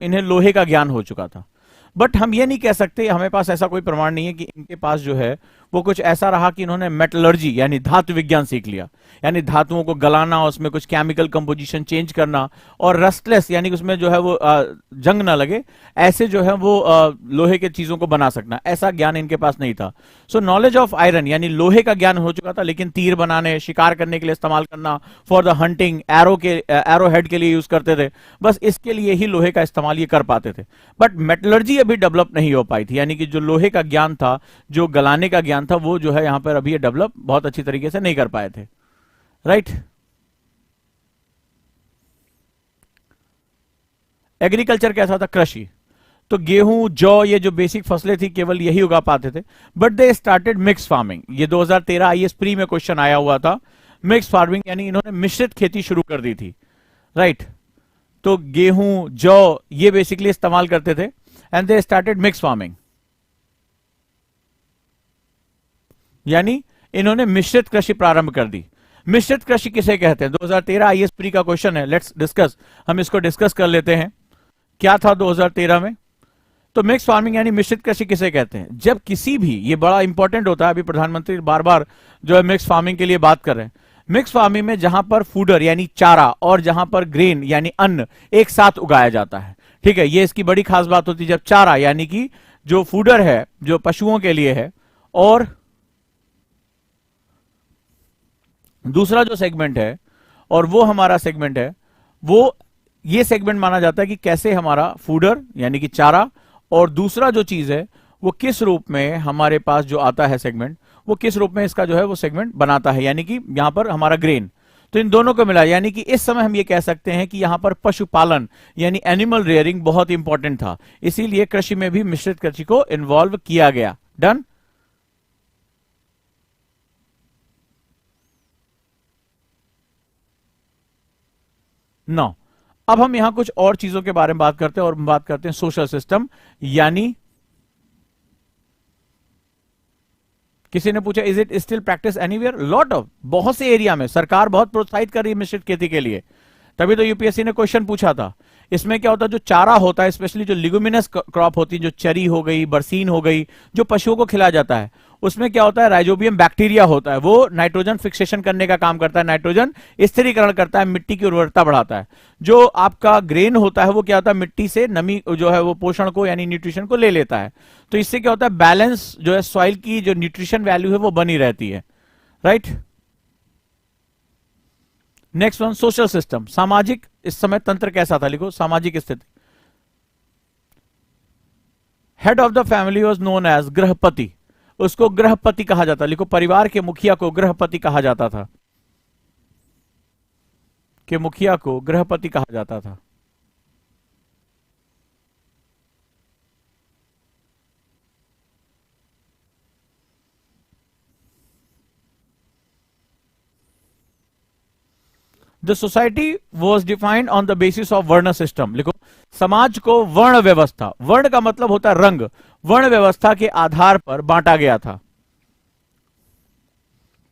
इन्हें लोहे का ज्ञान हो चुका था। बट हम ये नहीं कह सकते, हमें पास ऐसा कोई प्रमाण नहीं है कि इनके पास जो है वो कुछ ऐसा रहा कि इन्होंने मेटलर्जी यानी धातु विज्ञान सीख लिया, यानी धातुओं को गलाना, उसमें कुछ केमिकल कंपोजिशन चेंज करना, और रस्टलेस यानी उसमें जो है वो जंग ना लगे, ऐसे जो है वो लोहे के चीजों को बना सकना, ऐसा ज्ञान इनके पास नहीं था। सो नॉलेज ऑफ आयरन यानी लोहे का ज्ञान हो चुका था, लेकिन तीर बनाने, शिकार करने के लिए इस्तेमाल करना, for the hunting, arrow head के लिए यूज करते थे, बस इसके लिए ही लोहे का इस्तेमाल ये कर पाते थे। बट मेटलर्जी अभी डेवलप नहीं हो पाई थी, यानी कि जो लोहे का ज्ञान था, जो गलाने का ज्ञान था, वो जो है यहां पर अभी डेवलप बहुत अच्छी तरीके से नहीं कर पाए थे। राइट। एग्रीकल्चर कैसा था? कृषि। तो गेहूं, जौ, ये जो बेसिक फसलें थी केवल यही उगा पाते थे। But they started mix farming. ये 2013 आईएएस प्री में क्वेश्चन आया हुआ था। मिक्स फार्मिंग यानी इन्होंने मिश्रित खेती शुरू कर दी थी। राइट। तो गेहूं, जौ ये बेसिकली इस्तेमाल करते थे, and they started mix farming, यानी इन्होंने मिश्रित कृषि प्रारंभ कर दी। मिश्रित कृषि किसे कहते हैं? 2013 आईएएस प्री का क्वेश्चन है, लेट्स डिस्कस, हम इसको डिस्कस कर लेते हैं। क्या था 2013 में? तो मिक्स फार्मिंग यानी मिश्रित कृषि किसे कहते हैं? जब किसी भी, ये बड़ा इंपॉर्टेंट होता है, अभी प्रधानमंत्री बार बार जो है मिक्स फार्मिंग के लिए बात कर रहे हैं। मिक्स फार्मिंग में जहां पर फूडर यानी चारा और जहां पर ग्रेन यानी अन्न एक साथ उगाया जाता है, ठीक है, ये इसकी बड़ी खास बात होती है। जब चारा यानी कि जो फूडर है, जो पशुओं के लिए है, और दूसरा जो सेगमेंट है, और वो हमारा सेगमेंट है, वो ये सेगमेंट माना जाता है कि कैसे हमारा फूडर यानी कि चारा, और दूसरा जो चीज है वो किस रूप में हमारे पास जो आता है सेगमेंट, वो किस रूप में इसका जो है वो सेगमेंट बनाता है, यानी कि यहां पर हमारा ग्रेन। तो इन दोनों को मिला, यानी कि इस समय हम ये कह सकते हैं कि यहां पर पशुपालन यानी एनिमल रेयरिंग बहुत इंपॉर्टेंट था, इसीलिए कृषि में भी मिश्रित कृषि को इन्वॉल्व किया गया। डन। नो, अब हम यहां कुछ और चीजों के बारे में बात करते हैं, और बात करते हैं सोशल सिस्टम। यानी किसी ने पूछा is it still practice anywhere? Lot of, बहुत से एरिया में सरकार बहुत प्रोत्साहित कर रही है मिश्रित खेती के लिए, तभी तो यूपीएससी ने क्वेश्चन पूछा था। इसमें क्या होता है, जो चारा होता है, स्पेशली जो लिगुमिनस क्रॉप होती है, जो चरी हो गई, बरसीन हो गई, जो पशुओं को खिलाया जाता है, उसमें क्या होता है, राइजोबियम बैक्टीरिया होता है, वो नाइट्रोजन फिक्सेशन करने का काम करता है, नाइट्रोजन स्थिरीकरण करता है, मिट्टी की उर्वरता बढ़ाता है। जो आपका ग्रेन होता है वो क्या होता है, मिट्टी से नमी जो है वो पोषण को यानी न्यूट्रिशन को ले लेता है। तो इससे क्या होता है, बैलेंस जो है सॉइल की जो न्यूट्रिशन वैल्यू है वो बनी रहती है। Right. Next one, social system, सामाजिक इस समय तंत्र कैसा था? लिखो सामाजिक स्थिति। Head of the family was known as grihapati, उसको गृहपति कहा जाता। लिखो परिवार के मुखिया को गृहपति कहा जाता था, के मुखिया को गृहपति कहा जाता था। The society was defined on the basis of वर्ण सिस्टम। लिखो समाज को वर्ण व्यवस्था, वर्ण का मतलब होता है रंग, वर्ण व्यवस्था के आधार पर बांटा गया था।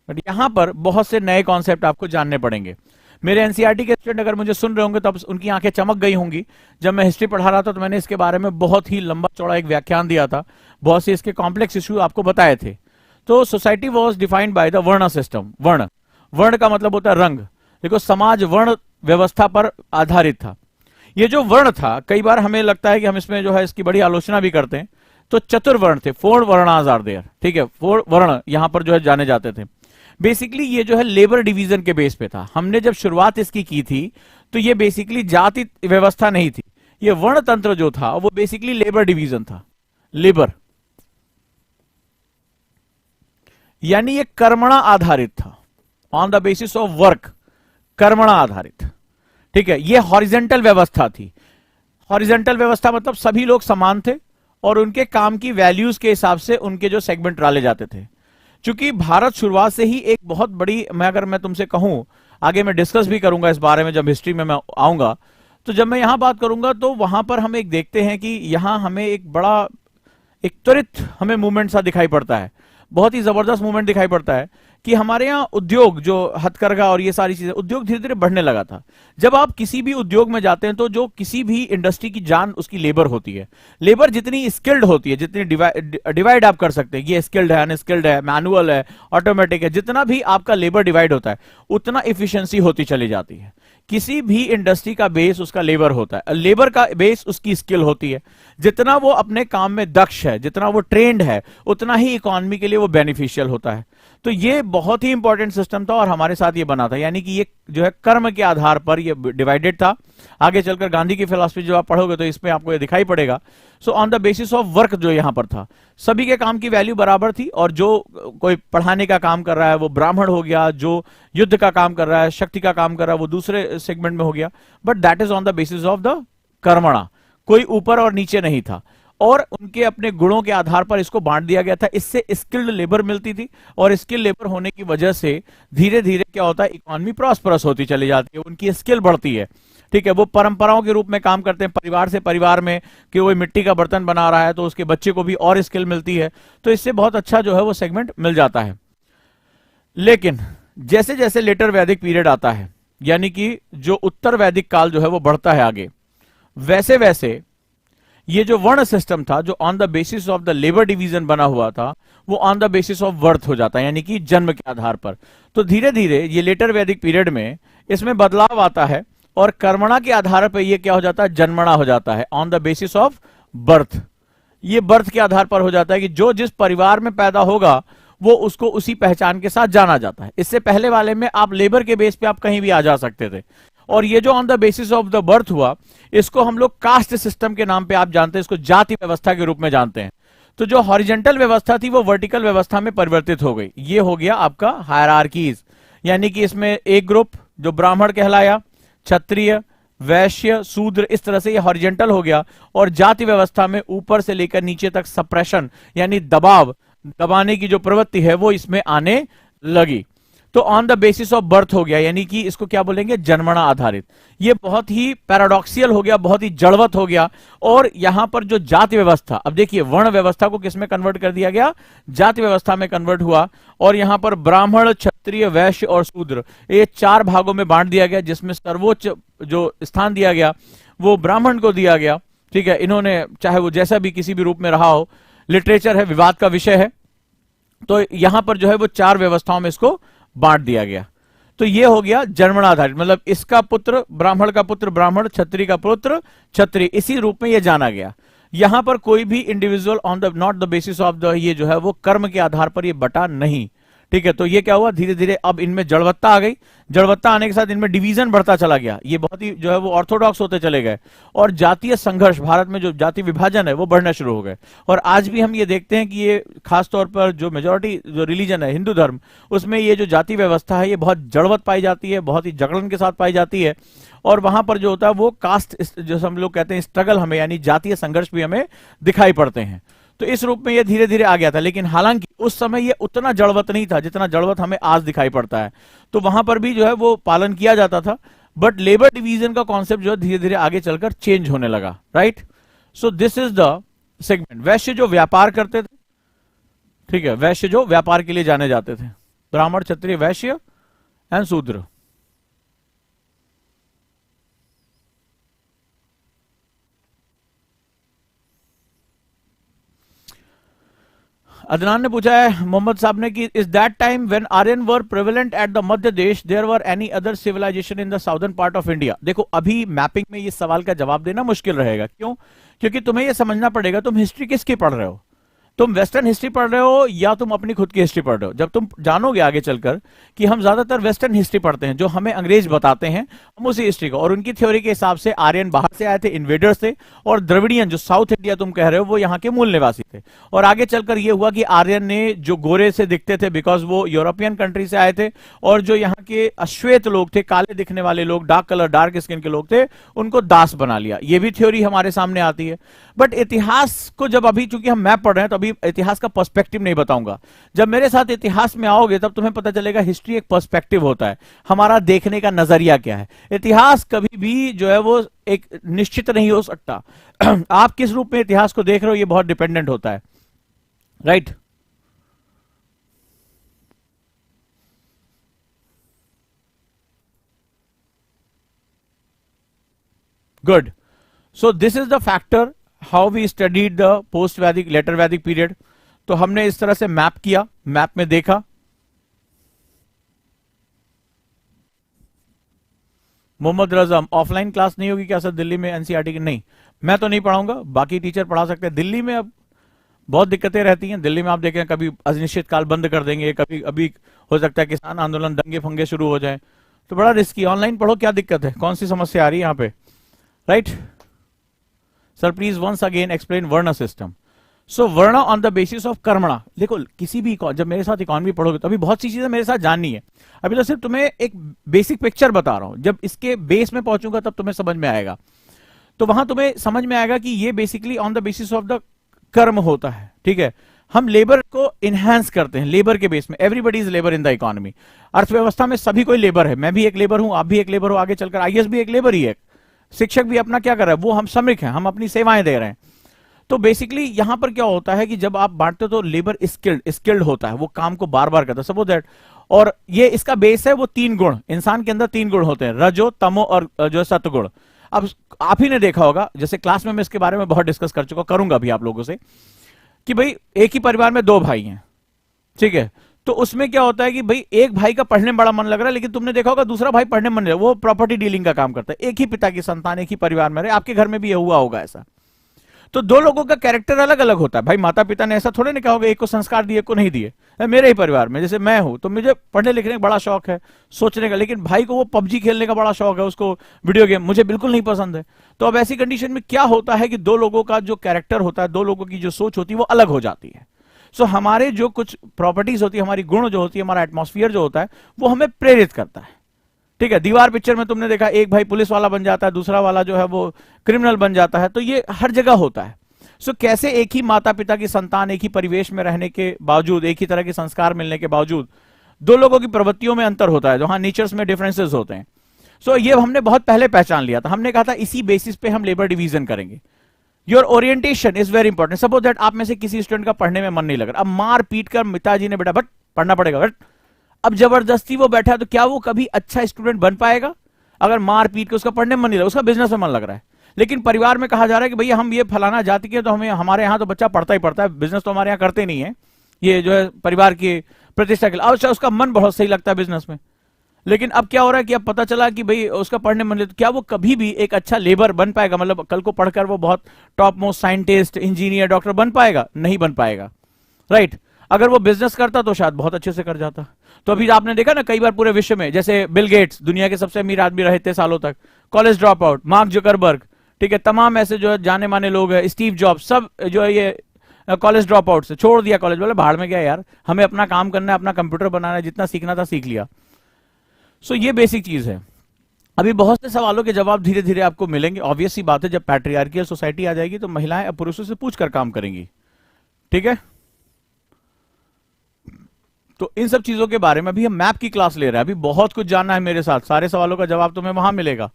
बट यहां पर बहुत से नए कॉन्सेप्ट आपको जानने पड़ेंगे। मेरे एनसीईआरटी के स्टूडेंट अगर मुझे सुन रहे होंगे तो अब उनकी आंखें चमक गई होंगी। जब मैं हिस्ट्री पढ़ा रहा था तो मैंने इसके बारे में बहुत ही लंबा चौड़ा एक व्याख्यान दिया था, बहुत से इसके कॉम्प्लेक्स इश्यू आपको बताए थे। तो society was defined by the वर्ण सिस्टम। वर्ण, वर्ण का मतलब होता है रंग। देखो समाज वर्ण व्यवस्था पर आधारित था। ये जो वर्ण था, कई बार हमें लगता है कि हम इसमें जो है इसकी बड़ी आलोचना भी करते हैं। तो चतुर्वर्ण थे, 4 वर्णाज आर देयर, ठीक है, 4 वर्ण यहां पर जो है जाने जाते थे। बेसिकली ये जो है लेबर डिवीजन के बेस पे था। हमने जब शुरुआत इसकी की थी तो ये बेसिकली जाति व्यवस्था नहीं थी, ये वर्ण तंत्र जो था वो बेसिकली लेबर डिवीजन था। लेबर यानी ये कर्मणा आधारित था, on the basis of work, कर्मणा आधारित, ठीक है। ये हॉरिजेंटल व्यवस्था थी। हॉरिजेंटल व्यवस्था मतलब सभी लोग समान थे और उनके काम की वैल्यूज के हिसाब से उनके जो सेगमेंट डाले जाते थे। चूंकि भारत शुरुआत से ही एक बहुत बड़ी, अगर मैं तुमसे कहूं, आगे मैं डिस्कस भी करूंगा इस बारे में जब हिस्ट्री में मैं आऊंगा, तो जब मैं यहां बात करूंगा तो वहां पर हम एक देखते हैं कि यहां हमें एक बड़ा, एक त्वरित हमें मूवमेंट सा दिखाई पड़ता है, बहुत ही जबरदस्त मूवमेंट दिखाई पड़ता है कि हमारे यहाँ उद्योग जो हथकरघा और ये सारी चीजें, उद्योग धीरे धीरे बढ़ने लगा था। जब आप किसी भी उद्योग में जाते हैं तो जो किसी भी इंडस्ट्री की जान उसकी लेबर होती है। लेबर जितनी स्किल्ड होती है, जितनी डिवाइड आप कर सकते हैं, ये स्किल्ड है, अनस्किल्ड है, मैनुअल है, ऑटोमेटिक है, जितना भी आपका लेबर डिवाइड होता है उतना इफिशियंसी होती चली जाती है। किसी भी इंडस्ट्री का बेस उसका लेबर होता है, लेबर का बेस उसकी स्किल होती है। जितना वो अपने काम में दक्ष है, जितना वो ट्रेंड है, उतना ही इकोनॉमी के लिए वो बेनिफिशियल होता है। तो ये बहुत ही इंपॉर्टेंट सिस्टम था और हमारे साथ ये बना था, यानी कि ये जो है कर्म के आधार पर ये डिवाइडेड था। आगे चलकर गांधी की फिलॉसफी जो आप पढ़ोगे तो इसमें आपको ये दिखाई पड़ेगा। So on the basis of work जो यहां पर था, सभी के काम की वैल्यू बराबर थी, और जो कोई पढ़ाने का काम कर रहा है वो ब्राह्मण हो गया, जो युद्ध का काम कर रहा है, शक्ति का काम कर रहा है, वो दूसरे सेगमेंट में हो गया। But that is on the basis of the कर्मणा, कोई ऊपर और नीचे नहीं था, और उनके अपने गुणों के आधार पर इसको बांट दिया गया था। इससे स्किल्ड लेबर मिलती थी, और स्किल्ड लेबर होने की वजह से धीरे धीरे क्या होता है, इकोनॉमी प्रॉस्परस होती चली जाती है, उनकी स्किल बढ़ती है। ठीक है, वो परंपराओं के रूप में काम करते हैं, परिवार से परिवार में, कि वो मिट्टी का बर्तन बना रहा है तो उसके बच्चे को भी और स्किल मिलती है, तो इससे बहुत अच्छा जो है वो सेगमेंट मिल जाता है। लेकिन जैसे जैसे लेटर वैदिक पीरियड आता है, यानी कि जो उत्तर वैदिक काल जो है वो बढ़ता है आगे, वैसे वैसे ये जो वर्ण सिस्टम था, जो on the basis of the labour division बना हुआ था, वो on the basis of birth हो जाता है, यानी कि जन्म के आधार पर। तो धीरे धीरे ये लेटर वैदिक पीरियड में इसमें बदलाव आता है, और कर्मणा के आधार पर ये क्या हो जाता है, जन्मणा हो जाता है, on the basis of birth. ये बर्थ के आधार पर हो जाता है कि जो जिस परिवार में पैदा होगा वो उसको उसी पहचान के साथ जाना जाता है। इससे पहले वाले में आप लेबर के बेस पे आप कहीं भी आ जा सकते थे, और ये जो on the basis of the birth हुआ, इसको हम लोग कास्ट सिस्टम के नाम पे आप जानते हैं, इसको जाति व्यवस्था के रूप में जानते हैं। तो जो हॉरिजेंटल व्यवस्था थी वो वर्टिकल व्यवस्था में परिवर्तित हो गई। ये हो गया आपका हायरार्कीज, यानी कि इसमें एक ग्रुप जो ब्राह्मण कहलाया, क्षत्रिय, वैश्य, शूद्र, इस तरह से ये हॉरिजेंटल हो गया। और जाति व्यवस्था में ऊपर से लेकर नीचे तक सप्रेशन, यानी दबाव, दबाने की जो प्रवृत्ति है वो इसमें आने लगी। तो on the basis of birth हो गया, यानी कि इसको क्या बोलेंगे, जन्मना आधारित। ये बहुत ही पैराडॉक्सियल हो गया, बहुत ही जड़वत हो गया। और यहां पर जो जाति व्यवस्था, अब देखिए वर्ण व्यवस्था को किसमें कन्वर्ट कर दिया गया, जाति व्यवस्था में कन्वर्ट हुआ। और यहां पर ब्राह्मण, क्षत्रिय, वैश्य और शूद्र, ये चार भागों में बांट दिया गया, जिसमें सर्वोच्च जो स्थान दिया गया वो ब्राह्मण को दिया गया। ठीक है, इन्होंने चाहे वो जैसा भी किसी भी रूप में रहा हो, लिटरेचर है, विवाद का विषय है, तो यहां पर जो है वो चार व्यवस्थाओं में इसको बांट दिया गया। तो ये हो गया जन्मनाधारित, मतलब इसका पुत्र ब्राह्मण का पुत्र ब्राह्मण, क्षत्रिय का पुत्र क्षत्रिय, इसी रूप में ये जाना गया। यहां पर कोई भी individual on the not the basis of the, ये जो है वो कर्म के आधार पर ये बटा नहीं। ठीक है, तो ये क्या हुआ, धीरे धीरे अब इनमें जड़वत्ता आ गई। जड़वत्ता आने के साथ इनमें डिवीजन बढ़ता चला गया, ये बहुत ही जो है वो ऑर्थोडॉक्स होते चले गए। और जातीय संघर्ष, भारत में जो जाति विभाजन है वो बढ़ना शुरू हो गए। और आज भी हम ये देखते हैं कि ये खासतौर पर जो मेजोरिटी जो रिलीजन है, हिंदू धर्म, उसमें ये जो जाति व्यवस्था है ये बहुत जड़वत पाई जाती है, बहुत ही जगड़न के साथ पाई जाती है। और वहां पर जो होता है वो कास्ट, जो हम लोग कहते हैं स्ट्रगल, हमें यानी जातीय संघर्ष भी हमें दिखाई पड़ते हैं। तो इस रूप में ये धीरे धीरे आ गया था, लेकिन हालांकि उस समय ये उतना जड़वत नहीं था जितना जड़वत हमें आज दिखाई पड़ता है। तो वहां पर भी जो है वो पालन किया जाता था, बट लेबर डिवीजन का कॉन्सेप्ट जो है धीरे धीरे आगे चलकर चेंज होने लगा। Right, so this is the segment. वैश्य जो व्यापार करते थे, ठीक है, वैश्य जो व्यापार के लिए जाने जाते थे, ब्राह्मण, क्षत्रिय, वैश्य एंड शूद्र। अदनान ने पूछा है मोहम्मद साहब ने कि is that time when Aryan were prevalent at the Madhya Desh there were any other civilization in the southern part of India. देखो अभी मैपिंग में ये सवाल का जवाब देना मुश्किल रहेगा। क्यों? क्योंकि तुम्हें ये समझना पड़ेगा तुम हिस्ट्री किसकी पढ़ रहे हो। तुम वेस्टर्न हिस्ट्री पढ़ रहे हो या तुम अपनी खुद की हिस्ट्री पढ़ रहे हो। जब तुम जानोगे आगे चलकर कि हम ज्यादातर वेस्टर्न हिस्ट्री पढ़ते हैं, जो हमें अंग्रेज बताते हैं, हम उसी हिस्ट्री को, और उनकी थ्योरी के हिसाब से आर्यन बाहर से आए थे, इन्वेडर्स थे, और द्रविडियन जो साउथ इंडिया तुम कह रहे हो वो यहाँ के मूल निवासी थे। और आगे चलकर ये हुआ कि आर्यन ने, जो गोरे से दिखते थे बिकॉज वो यूरोपियन कंट्री से आए थे, और जो यहाँ के अश्वेत लोग थे, काले दिखने वाले लोग, डार्क कलर, डार्क स्किन के लोग थे, उनको दास बना लिया। ये भी थ्योरी हमारे सामने आती है। बट इतिहास को जब अभी, चूंकि हम मैप पढ़ रहे हैं, तो अभी इतिहास का पर्सपेक्टिव नहीं बताऊंगा। जब मेरे साथ इतिहास में आओगे तब तुम्हें पता चलेगा हिस्ट्री एक पर्सपेक्टिव होता है, हमारा देखने का नजरिया क्या है। इतिहास कभी भी जो है वो एक निश्चित नहीं हो सकता। आप किस रूप में इतिहास को देख रहे हो ये बहुत डिपेंडेंट होता है। Right, good. So this is the factor how we studied the post Vedic later Vedic period. तो हमने इस तरह से मैप किया, मैप में देखा. मोहम्मद रज़म, ऑफलाइन क्लास नहीं होगी क्या सर दिल्ली में एनसीईआरटी की? नहीं, मैं तो नहीं पढ़ाऊंगा, बाकी टीचर पढ़ा सकते हैं. दिल्ली में अब बहुत दिक्कतें रहती हैं. दिल्ली में आप देखें कभी अनिश्चित काल बंद कर देंगे, कभी अभी हो सकता है किसान आंदोलन, दंगे फंगे शुरू हो जाए, तो बड़ा रिस्की. ऑनलाइन पढ़ो, क्या दिक्कत है, कौन सी समस्या आ रही है यहाँ पे, right? Sir please once again explain varna system. So varna on the basis of कर्मणा. देखो किसी भी जब मेरे साथ इकोनॉमी पढ़ोगे तो अभी बहुत सी चीजें मेरे साथ जाननी है. अभी तो सिर्फ तुम्हें एक बेसिक पिक्चर बता रहा हूं, जब इसके बेस में पहुंचूंगा तब तुम्हें समझ में आएगा. तो वहां तुम्हें समझ में आएगा कि ये basically on the basis of the कर्म होता है. ठीक है, हम लेबर को इनहेंस करते हैं लेबर के बेस में. Everybody is labour in the economy. अर्थव्यवस्था में सभी कोई लेबर है. मैं भी एक लेबर हूं, आप भी एक लेबर हो, आगे चलकर आईएएस भी एक लेबर ही है, शिक्षक भी अपना क्या कर रहा है, वो हम श्रमिक हैं, हम अपनी सेवाएं दे रहे हैं. तो बेसिकली यहां पर क्या होता है कि जब आप बांटते हो तो लेबर स्किल्ड होता है, वो काम को बार बार करता है, सपोज दैट. और ये इसका बेस है वो 3 गुण. इंसान के अंदर 3 गुण होते हैं, रजो, तमो और जो सत्गुण. अब आप ही ने देखा होगा, जैसे क्लास में मैं इसके बारे में बहुत डिस्कस कर चुका, करूंगा भी आप लोगों से, कि भाई एक ही परिवार में 2 भाई हैं, ठीक है, तो उसमें क्या होता है कि भाई एक भाई का पढ़ने में बड़ा मन लग रहा है, लेकिन तुमने देखा होगा दूसरा भाई पढ़ने में मन नहीं लग रहा, वो प्रॉपर्टी डीलिंग का काम करता है. एक ही पिता की संतान, एक ही परिवार में रहे. आपके घर में भी ये हुआ होगा ऐसा. तो 2 लोगों का कैरेक्टर अलग अलग होता है. भाई माता पिता ने ऐसा थोड़े नहीं कहा होगा एक को संस्कार दिए, एक को नहीं दिए. मेरे ही परिवार में जैसे मैं हूं, तो मुझे पढ़ने लिखने का बड़ा शौक है, सोचने का, लेकिन भाई को वो पबजी खेलने का बड़ा शौक है, उसको वीडियो गेम, मुझे बिल्कुल नहीं पसंद है. तो अब ऐसी कंडीशन में क्या होता है कि 2 लोगों का जो कैरेक्टर होता है, 2 लोगों की जो सोच होती है वो अलग हो जाती है. सो हमारे जो कुछ प्रॉपर्टीज होती है, हमारी गुण जो होती है, हमारा एटमॉस्फेयर जो होता है, वो हमें प्रेरित करता है. ठीक है, दीवार पिक्चर में तुमने देखा एक भाई पुलिस वाला बन जाता है, दूसरा वाला जो है वो क्रिमिनल बन जाता है. तो ये हर जगह होता है. सो कैसे एक ही माता पिता की संतान, एक ही परिवेश में रहने के बावजूद, एक ही तरह के संस्कार मिलने के बावजूद 2 लोगों की प्रवृत्तियों में अंतर होता है, जहां नेचर्स में डिफरेंसेस होते हैं. सो ये हमने बहुत पहले पहचान लिया था. हमने कहा था इसी बेसिस पे हम लेबर डिवीजन करेंगे. Your orientation is very important. Suppose that आप में से किसी स्टूडेंट का पढ़ने में मन नहीं लग रहा, अब मार पीट कर पिताजी ने बेटा बट पढ़ना पड़ेगा, बट अब जबरदस्ती वो बैठा है, तो क्या वो कभी अच्छा स्टूडेंट बन पाएगा? अगर मार पीट के उसका पढ़ने में मन नहीं लगा, उसका बिजनेस में मन लग रहा है, लेकिन परिवार में कहा जा रहा है कि भैया हम ये फलाना जाति के, तो हमें हमारे यहाँ तो बच्चा पढ़ता ही पढ़ता है, बिजनेस तो हमारे यहाँ करते नहीं है, ये जो है परिवार की प्रतिष्ठा के लिए. अच्छा, उसका मन बहुत सही लगता है बिजनेस में, लेकिन अब क्या हो रहा है कि अब पता चला कि भाई उसका पढ़ने में मन, तो क्या वो कभी भी एक अच्छा लेबर बन पाएगा? मतलब कल को पढ़कर वो बहुत top most scientist, engineer, doctor बन पाएगा? नहीं बन पाएगा, राइट? अगर वो बिजनेस करता तो शायद बहुत अच्छे से कर जाता. तो अभी आपने देखा ना कई बार पूरे विश्व में, जैसे बिल गेट्स दुनिया के सबसे अमीर आदमी रहे इतने सालों तक, college drop out, mark Zuckerberg, ठीक है, तमाम ऐसे जो है जाने माने लोग हैं, स्टीव जॉब्स, सब जो है ये कॉलेज ड्रॉप आउट से छोड़ दिया कॉलेज, बोले भाड़ में गया यार, हमें अपना काम करना है, अपना कंप्यूटर बनाना है, जितना सीखना था सीख लिया. सो ये बेसिक चीज है. अभी बहुत से सवालों के जवाब धीरे धीरे आपको मिलेंगे. ऑब्वियस सी बात है, जब पैट्रियार्कियल सोसाइटी आ जाएगी तो महिलाएं अब पुरुषों से पूछकर काम करेंगी. ठीक है, तो इन सब चीजों के बारे में अभी हम मैप की क्लास ले रहे हैं. अभी बहुत कुछ जानना है मेरे साथ, सारे सवालों का जवाब तुम्हें वहां मिलेगा.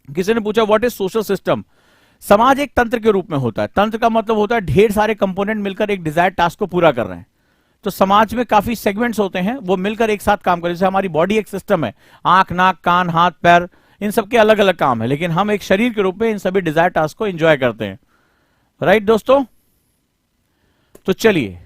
किसी ने पूछा व्हाट इज सोशल सिस्टम. समाज एक तंत्र के रूप में होता है. तंत्र का मतलब होता है ढेर सारे कंपोनेंट मिलकर एक डिजायर्ड टास्क को पूरा कर रहे हैं. तो समाज में काफी सेगमेंट्स होते हैं, वो मिलकर एक साथ काम करें. जैसे हमारी बॉडी एक सिस्टम है, आंख, नाक, कान, हाथ, पैर, इन सबके अलग अलग काम है, लेकिन हम एक शरीर के रूप में इन सभी डिजायर्ड टास्क को एंजॉय करते हैं. राइट दोस्तों, तो चलिए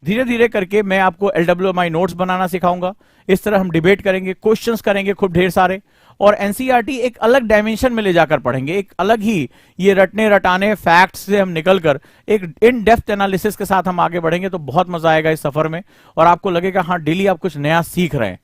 धीरे धीरे करके मैं आपको LWMI नोट्स बनाना सिखाऊंगा. इस तरह हम डिबेट करेंगे, क्वेश्चंस करेंगे खूब ढेर सारे, और एनसीईआरटी एक अलग डायमेंशन में ले जाकर पढ़ेंगे. एक अलग ही ये रटने रटाने फैक्ट्स से हम निकलकर एक इन डेप्थ एनालिसिस के साथ हम आगे बढ़ेंगे. तो बहुत मजा आएगा इस सफर में, और आपको लगेगा हाँ डेली आप कुछ नया सीख रहे हैं.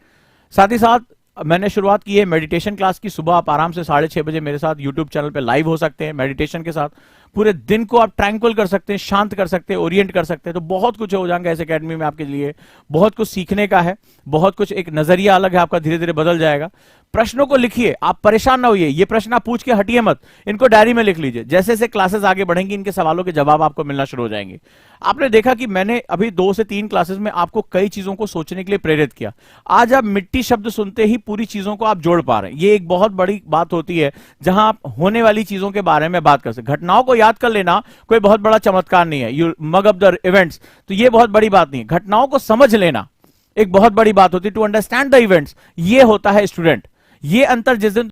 साथ ही साथ मैंने शुरुआत की है मेडिटेशन क्लास की. सुबह आप आराम से 6:30 बजे मेरे साथ यूट्यूब चैनल पे लाइव हो सकते हैं. मेडिटेशन के साथ पूरे दिन को आप ट्रैंक्विल कर सकते हैं, शांत कर सकते हैं, ओरिएंट कर सकते हैं. तो बहुत कुछ हो जाएगा इस एकेडमी में आपके लिए. बहुत कुछ सीखने का है, बहुत कुछ, एक नजरिया अलग है आपका, धीरे धीरे बदल जाएगा. प्रश्नों को लिखिए, आप परेशान ना होइए. ये प्रश्न आप पूछ के हटिए मत, इनको डायरी में लिख लीजिए. जैसे जैसे क्लासेस आगे बढ़ेंगी इनके सवालों के जवाब आपको मिलना शुरू हो जाएंगे. आपने देखा कि मैंने अभी 2 से 3 क्लासेस में आपको कई चीजों को सोचने के लिए प्रेरित किया. आज आप मिट्टी शब्द सुनते ही पूरी चीजों को आप जोड़ पा रहे हैं. ये एक बहुत बड़ी बात होती है, जहां आप होने वाली चीजों के बारे में बात कर सकते. घटनाओं को याद कर लेना कोई बहुत बड़ा चमत्कार नहीं है, you mug up the events, तो ये बहुत बड़ी बात नहीं है. घटनाओं को समझ लेना एक बहुत बड़ी बात होती है, टू अंडरस्टैंड द इवेंट्स, ये होता है स्टूडेंट। ये अंतर जिस दिन